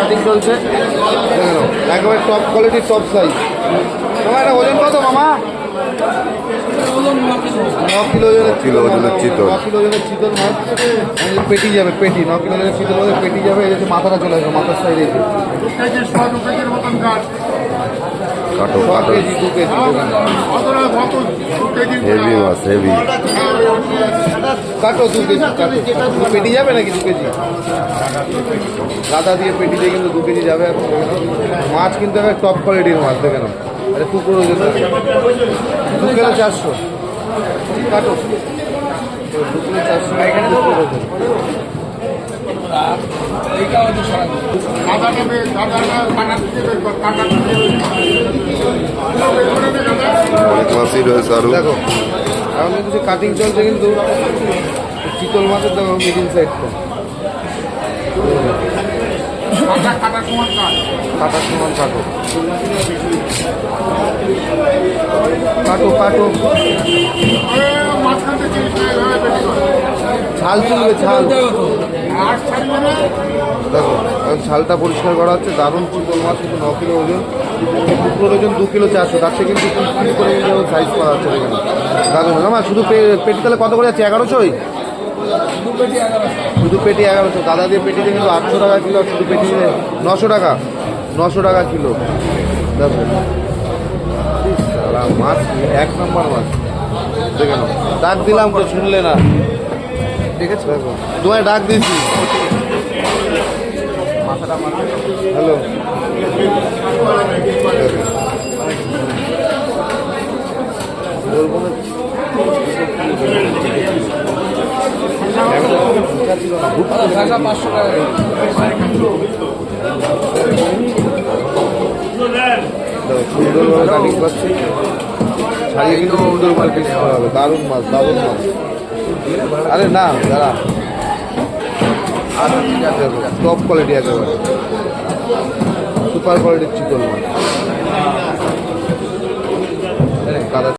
Cutting চলছে, দেখে নাও একেবারে টপ কোয়ালিটির টপ সাইজ। মামা এটা ওজন কত মামা? 9 কিলো ওজনের চিতল, 9 কিলো ওজনের চিতল মাছ। পেটি যাবে, পেটি 9 কিলো ওজনের চিতল মধ্যে পেটি যাবে। এই যে মাথাটা চলে আসবে, মাথার সাইডে কাটো কাটো 2 কেজি হেভি মাছ হেভি। কাটো 2 কেজি কাটো। পেটি যাবে নাকি 2 কেজি? গাদা দিয়ে পেটি দিয়ে কিন্তু 2 কেজি যাবে। এখন মাছ কিন্তু একটা টপ কোয়ালিটির মাছ, দেখে নাও। আরে কুকুর ওজন 2 কিলো 400 কাটো, 2 কিলো 400 এখানে তো অনেক মাছই রয়েছে আরো। দেখো এখন কিন্তু সে কাটিং চলছে, কিন্তু চিতল মাছের দেখো মিডিল সাইডটা কাটার সমান কাটো কাটো কাটো। ছাল তুলবে, ছাল দেখো এখন ছালটা পরিষ্কার করা হচ্ছে। দারুণ চিতল মাছ, কিন্তু 9 কিলো ওজন, কুকুর ওজন 2 কিলো 400। তার থেকে কিন্তু 3 কিলো করে সাইজ করা হচ্ছে, এখানে দারুণ। না শুধু পেটি তাহলে কত করে যাচ্ছে? 1100? শুধু পেটি 1100। দাদা দিয়ে পেটিতে কিন্তু 800 টাকা কিলো, শুধু পেটি 900 টাকা, 900 টাকা কিলো। দেখো মাছ 1 নম্বর মাছ, দেখে নাও। ডাক দিলাম তো শুনলে না, ঠিক আছে? দেখো তোমায় ডাক দিয়েছি, হ্যালো। সুন্দরভাবে কাটিং করছে, ছাড়িয়ে কিন্তু সুন্দর করে পিস করা হবে। দারুণ মাছ, দারুণ মাছ। আরে না দাঁড়া, টপ কোয়ালিটি একেবারে সুপার কোয়ালিটির চিতল মাছ।